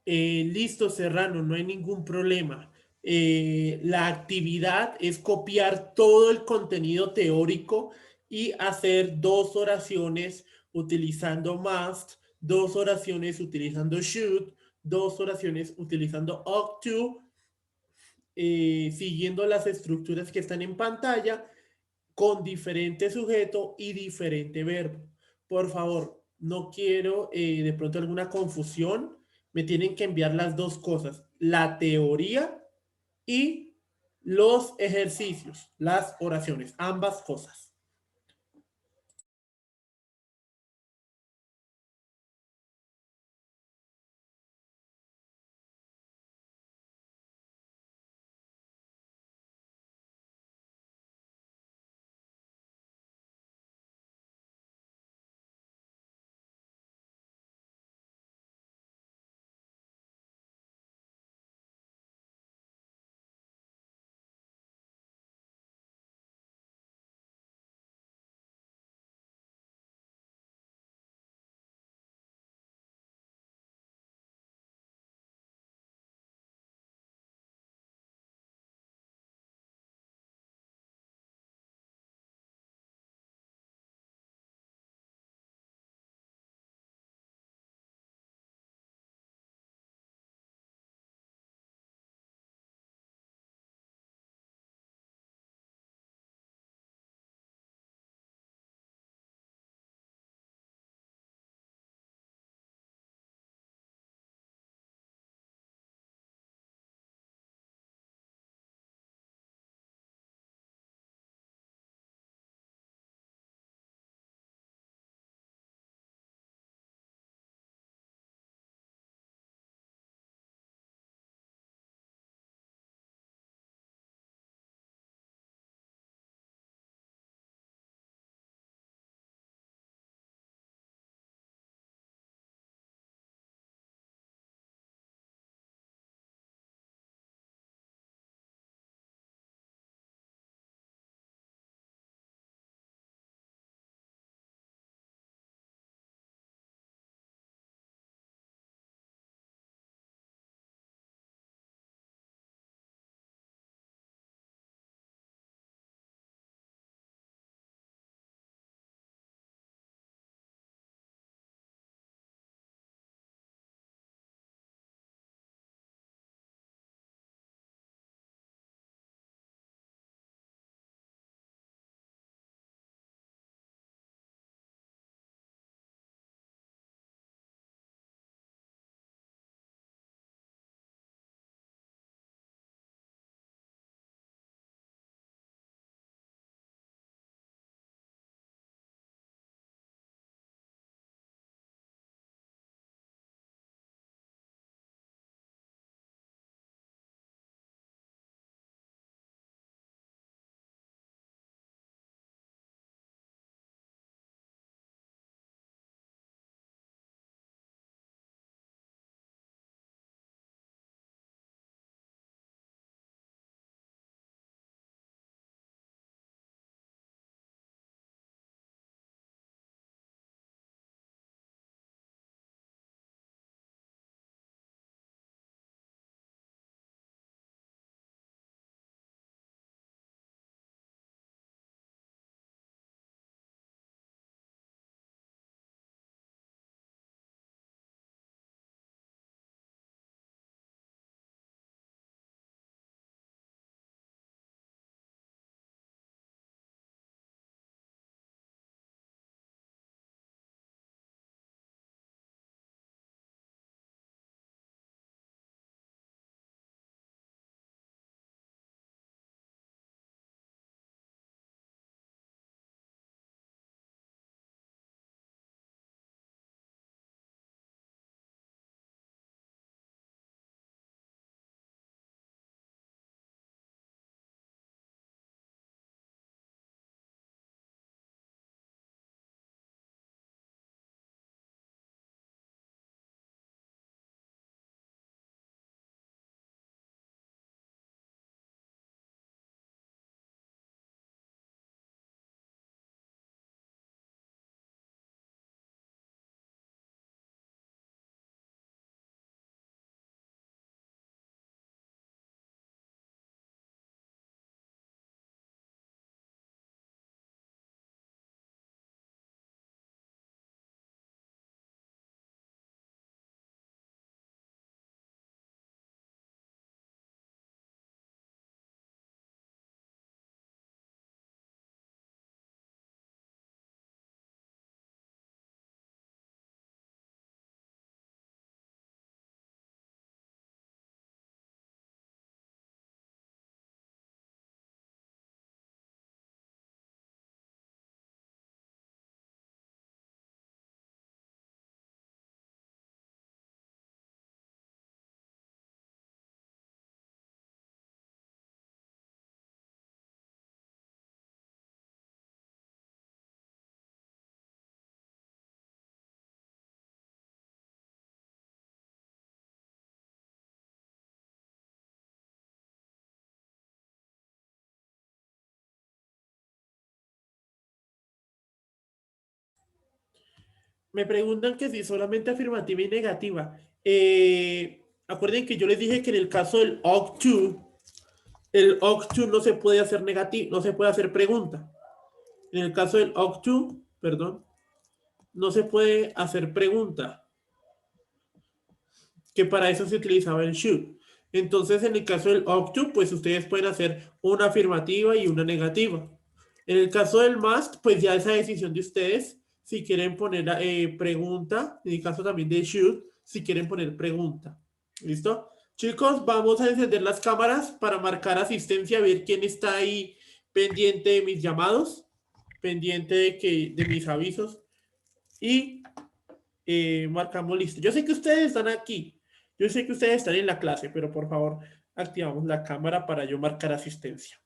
Listo, Serrano, no hay ningún problema. La actividad es copiar todo el contenido teórico y hacer 2 oraciones utilizando must, 2 oraciones utilizando should, 2 oraciones utilizando ought to, siguiendo las estructuras que están en pantalla, con diferente sujeto y diferente verbo. Por favor, no quiero de pronto alguna confusión. Me tienen que enviar las 2 cosas, la teoría y los ejercicios, las oraciones, ambas cosas. Me preguntan que si solamente afirmativa y negativa. Acuerden que yo les dije que en el caso del OC2, el OC2 no se puede hacer negativo, no se puede hacer pregunta. En el caso del OC2, perdón, no se puede hacer pregunta, que para eso se utilizaba el should. Entonces, en el caso del OC2, pues ustedes pueden hacer una afirmativa y una negativa. En el caso del must, pues ya esa decisión de ustedes, si quieren poner pregunta, en el caso también de should, si quieren poner pregunta. ¿Listo? Chicos, vamos a encender las cámaras para marcar asistencia, a ver quién está ahí pendiente de mis llamados, pendiente de mis avisos. Y marcamos listo. Yo sé que ustedes están aquí. Yo sé que ustedes están en la clase, pero por favor, activamos la cámara para yo marcar asistencia.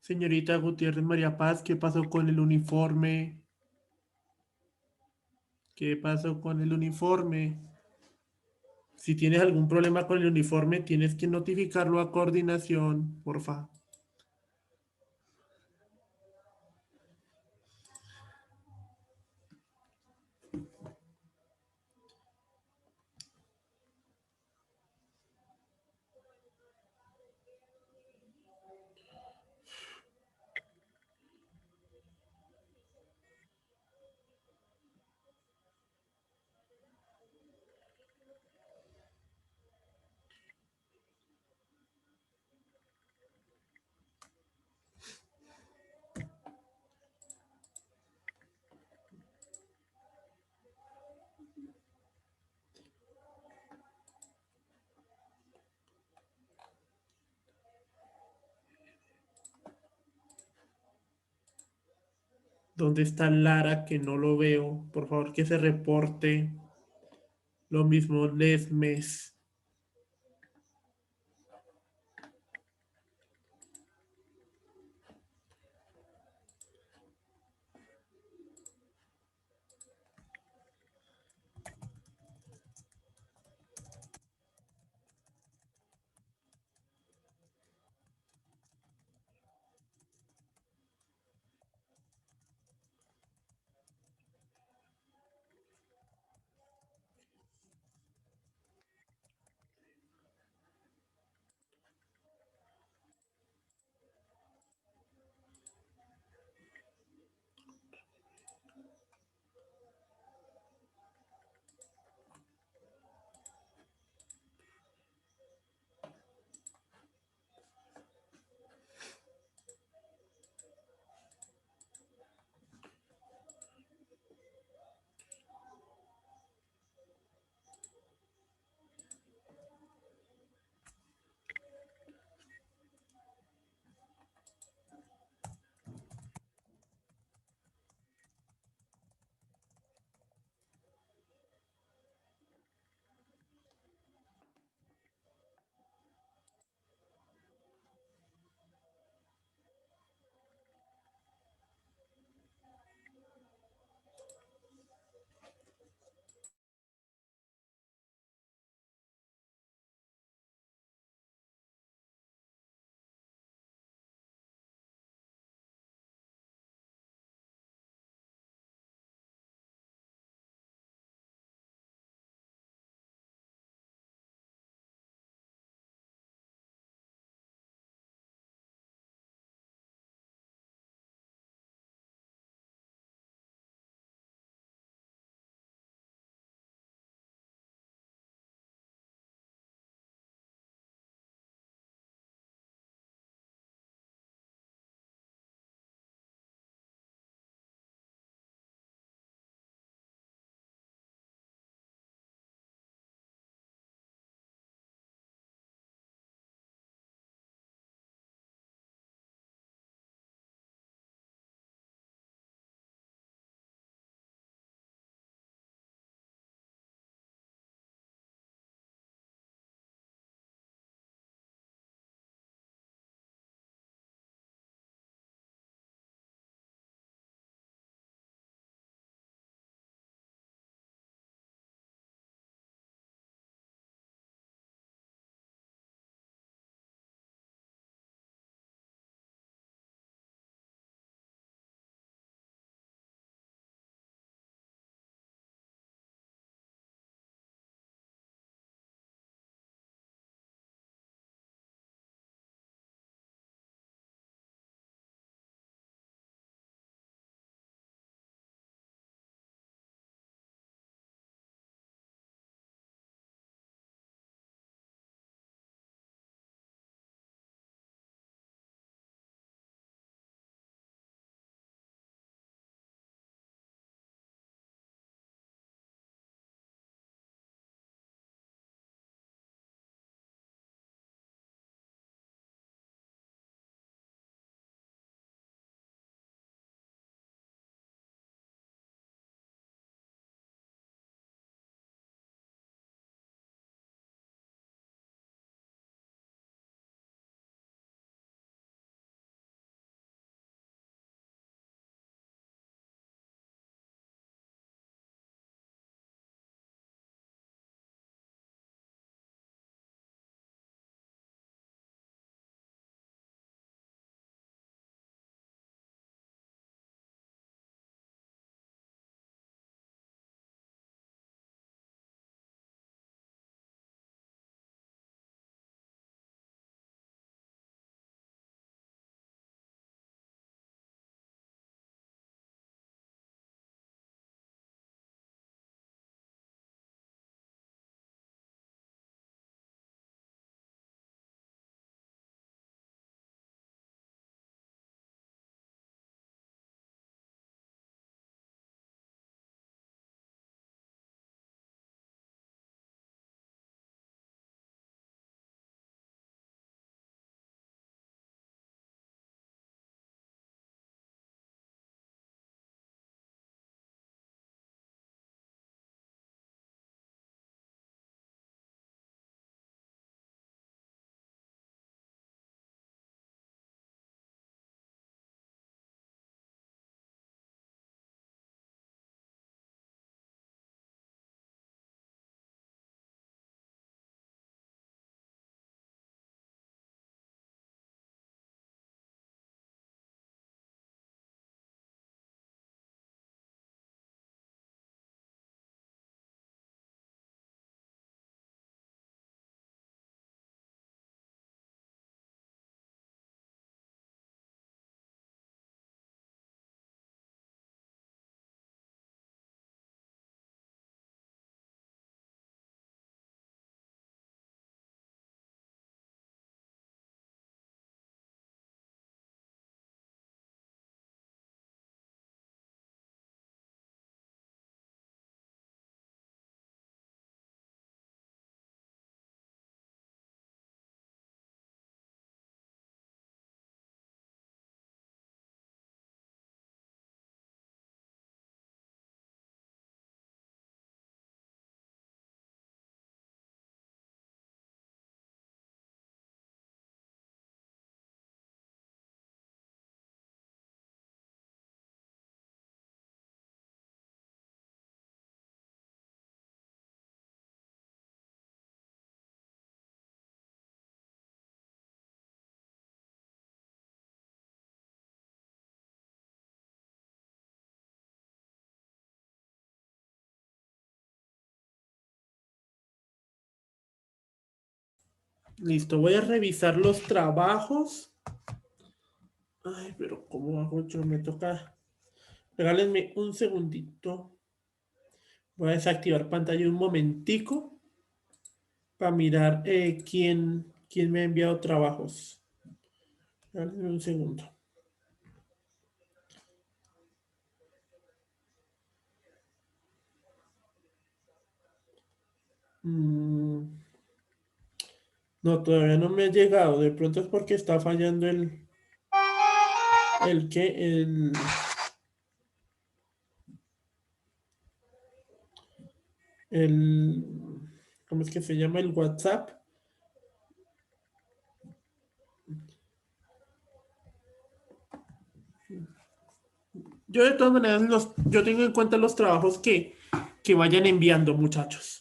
Señorita Gutiérrez María Paz, ¿qué pasó con el uniforme? ¿Qué pasó con el uniforme? Si tienes algún problema con el uniforme, tienes que notificarlo a coordinación, porfa. ¿Dónde está Lara? Que no lo veo. Por favor, que se reporte. Lo mismo Lesmes. Listo, voy a revisar los trabajos. Ay, pero ¿cómo hago yo? Me toca... Regálenme un segundito. Voy a desactivar pantalla un momentico para mirar quién me ha enviado trabajos. Regálenme un segundo. No, todavía no me ha llegado. De pronto es porque está fallando el que el ¿cómo es que se llama? El WhatsApp. Yo de todas maneras yo tengo en cuenta los trabajos que vayan enviando, muchachos.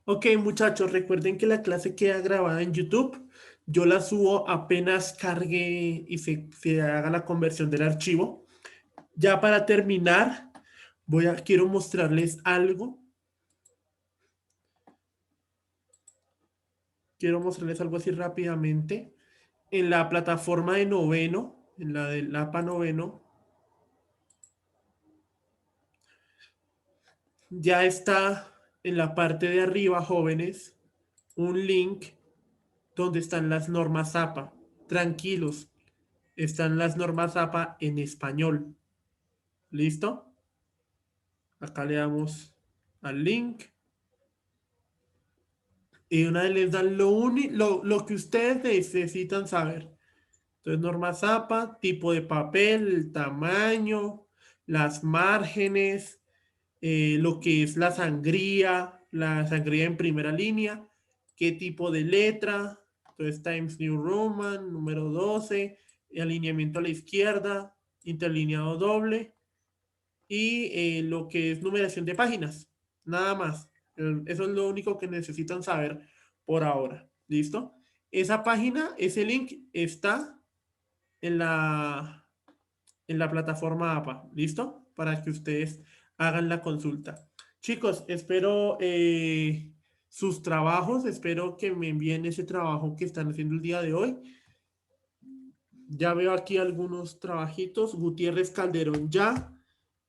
Ok, muchachos, recuerden que la clase queda grabada en YouTube. Yo la subo apenas cargue y se haga la conversión del archivo. Ya para terminar, quiero mostrarles algo. Quiero mostrarles algo así rápidamente. En la plataforma de noveno, en la del APA noveno, ya está en la parte de arriba, jóvenes, un link donde están las normas APA. Tranquilos, están las normas APA en español. ¿Listo? Acá le damos al link. Y una vez les dan lo que ustedes necesitan saber. Entonces, norma Zapa, tipo de papel, el tamaño, las márgenes, lo que es la sangría en primera línea, qué tipo de letra, entonces Times New Roman, número 12, alineamiento a la izquierda, interlineado doble, y lo que es numeración de páginas, nada más. Eso es lo único que necesitan saber por ahora. ¿Listo? Esa página, ese link está en la plataforma APA. ¿Listo? Para que ustedes hagan la consulta. Chicos, espero sus trabajos, espero que me envíen ese trabajo que están haciendo el día de hoy. Ya veo aquí algunos trabajitos. Gutiérrez Calderón ya.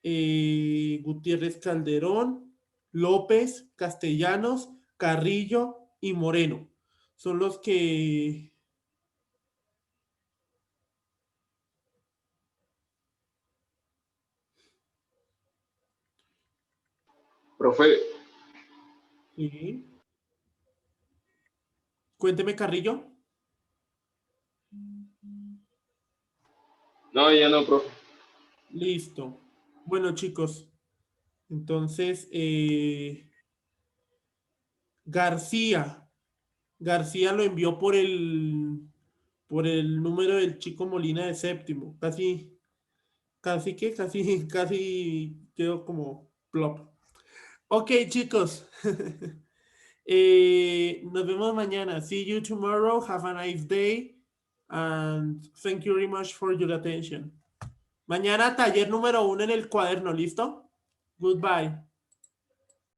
Gutiérrez Calderón, López, Castellanos, Carrillo y Moreno. Son los que... Profe, Sí. Cuénteme, Carrillo. no, ya no, profe. Listo. Bueno, chicos. Entonces, García. García lo envió por el número del chico Molina de séptimo. Casi quedó como plop. Ok, chicos. Nos vemos mañana. See you tomorrow. Have a nice day. And thank you very much for your attention. Mañana taller número 1 en el cuaderno, ¿listo? Goodbye.